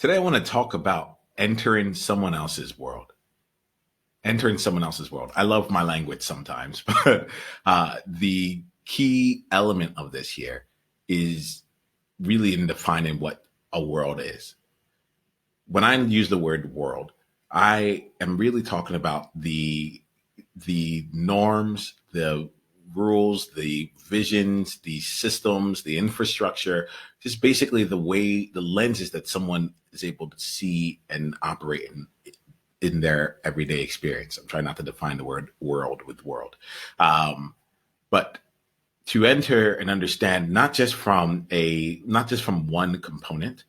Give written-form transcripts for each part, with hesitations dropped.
Today, I want to talk about entering someone else's world. Entering someone else's world. I love my language sometimes, but the key element of this here is really in defining what a world is. When I use the word world, I am really talking about the norms, the rules, the visions, the systems, the infrastructure, just basically the way, the lenses that someone is able to see and operate in their everyday experience. I'm trying not to define the word world with world. But to enter and understand not just from one component,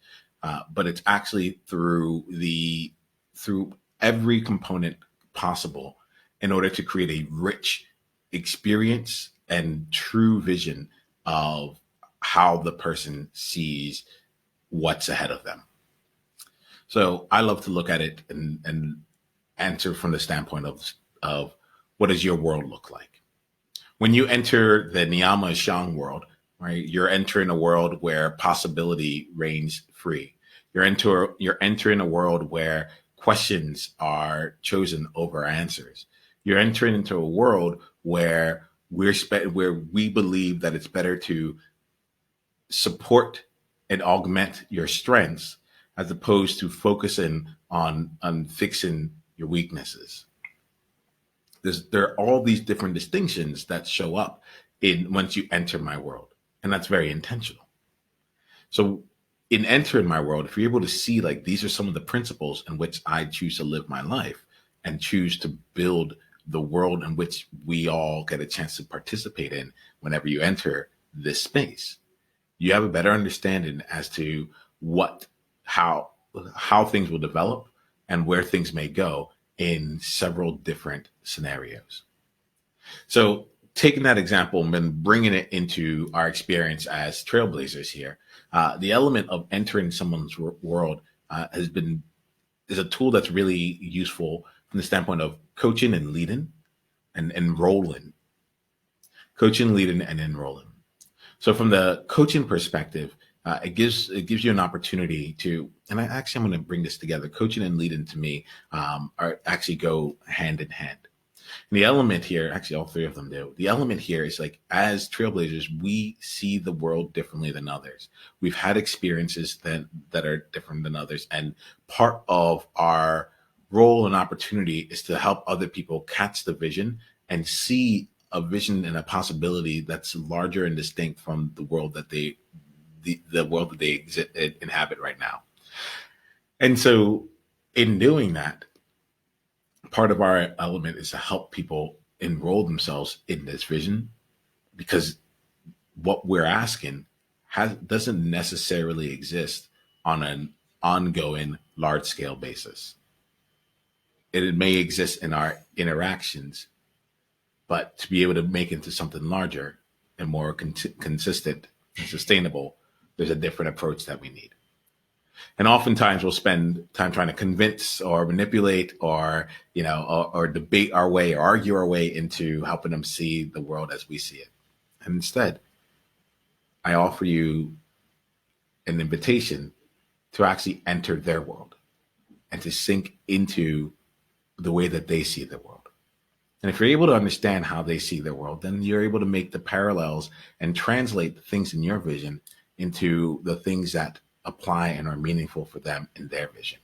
but it's actually through every component possible in order to create a rich experience and true vision of how the person sees what's ahead of them. So I love to look at it and answer from the standpoint of what does your world look like? When you enter the Niyama Shang world, right, you're entering a world where possibility reigns free. You're entering a world where questions are chosen over answers. You're entering into a world where where we believe that it's better to support and augment your strengths as opposed to focusing on fixing your weaknesses. There are all these different distinctions that show up in once you enter my world, and that's very intentional. So in entering my world, if you're able to see like these are some of the principles in which I choose to live my life and choose to build the world in which we all get a chance to participate in whenever you enter this space, you have a better understanding as to what how how things will develop and where things may go in several different scenarios. So taking that example and then bringing it into our experience as trailblazers here, the element of entering someone's world is a tool that's really useful from the standpoint of coaching and leading and enrolling, coaching, leading, and enrolling. So from the coaching perspective, it gives you an opportunity to, and I'm going to bring this together. Coaching and leading to me are actually go hand in hand. And the element here, actually all three of them do. The element here is like as trailblazers, we see the world differently than others. We've had experiences that are different than others, and part of our role and opportunity is to help other people catch the vision and see a vision and a possibility that's larger and distinct from the world that the world that they inhabit right now. And so in doing that, part of our element is to help people enroll themselves in this vision, because what we're asking doesn't necessarily exist on an ongoing large scale basis. It may exist in our interactions, but to be able to make it into something larger and more consistent and sustainable, there's a different approach that we need. And oftentimes we'll spend time trying to convince or manipulate or debate our way or argue our way into helping them see the world as we see it. And instead, I offer you an invitation to actually enter their world and to sink into the way that they see the world. And if you're able to understand how they see their world, then you're able to make the parallels and translate the things in your vision into the things that apply and are meaningful for them in their vision.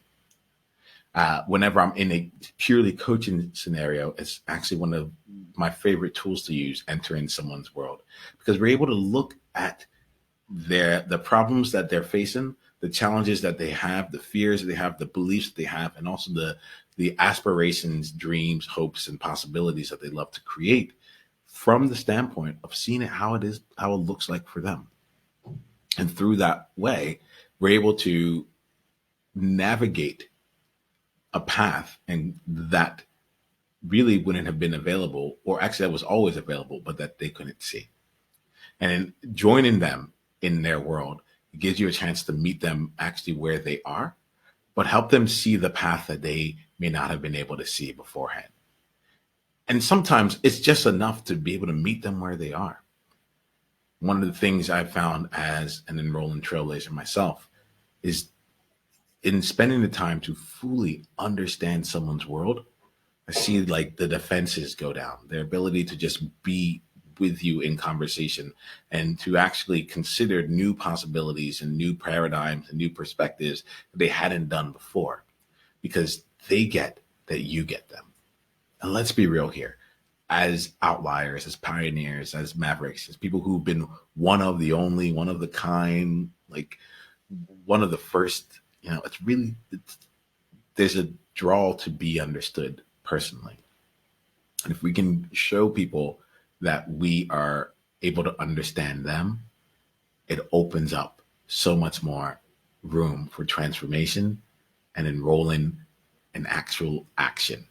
Whenever I'm in a purely coaching scenario, it's actually one of my favorite tools to use, entering someone's world, because we're able to look at the problems that they're facing, the challenges that they have, the fears that they have, the beliefs that they have, and also the aspirations, dreams, hopes, and possibilities that they love to create from the standpoint of seeing it how it looks like for them. And through that way, we're able to navigate a path and that really wouldn't have been available, or actually that was always available, but that they couldn't see. And in joining them in their world, it gives you a chance to meet them actually where they are, but help them see the path that they may not have been able to see beforehand. And sometimes it's just enough to be able to meet them where they are. One of the things I've found as an enrolling trailblazer myself is in spending the time to fully understand someone's world, I see like the defenses go down, their ability to just be with you in conversation and to actually consider new possibilities and new paradigms and new perspectives that they hadn't done before, because they get that you get them. And let's be real here. As outliers, as pioneers, as mavericks, as people who've been one of the only, one of the kind, like one of the first, there's a draw to be understood personally. And if we can show people that we are able to understand them, it opens up so much more room for transformation and enrolling in actual action.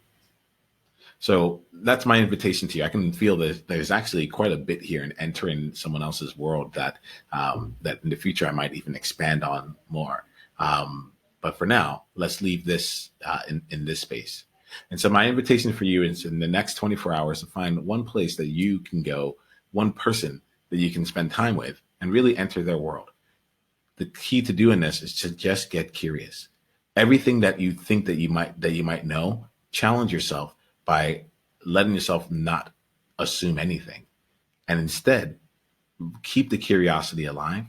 So that's my invitation to you. I can feel that there's actually quite a bit here in entering someone else's world that that in the future I might even expand on more. But for now, let's leave this in this space. And so my invitation for you is in the next 24 hours to find one place that you can go, one person that you can spend time with and really enter their world. The key to doing this is to just get curious. Everything that you think that you might know, challenge yourself by letting yourself not assume anything, and instead keep the curiosity alive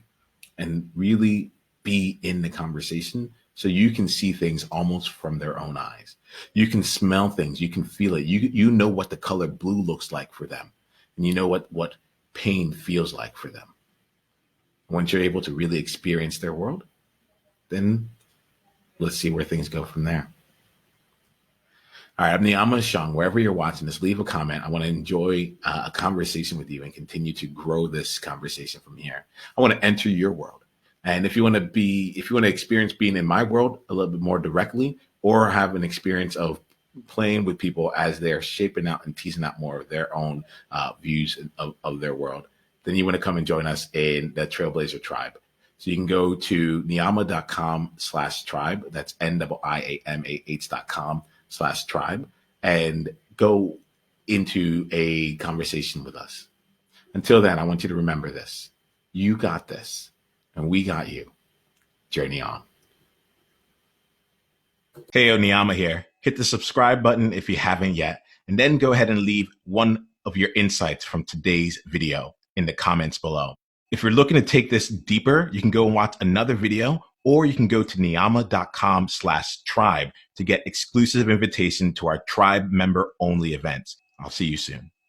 and really be in the conversation so you can see things almost from their own eyes. You can smell things, you can feel it. You know what the color blue looks like for them, and you know what pain feels like for them. Once you're able to really experience their world, then let's see where things go from there. All right, I'm Niyama Shang. Wherever you're watching this, leave a comment. I want to enjoy a conversation with you and continue to grow this conversation from here. I want to enter your world. And if you want to experience being in my world a little bit more directly, or have an experience of playing with people as they're shaping out and teasing out more of their own views of their world, then you want to come and join us in the Trailblazer Tribe. So you can go to niyama.com/tribe. That's NIIAMAH.com/tribe, and go into a conversation with us. Until then, I want you to remember this. You got this, and we got you. Journey on. Hey, Niyama here. Hit the subscribe button if you haven't yet, and then go ahead and leave one of your insights from today's video in the comments below. If you're looking to take this deeper, you can go and watch another video, or you can go to niyama.com/tribe to get exclusive invitation to our tribe member only events. I'll see you soon.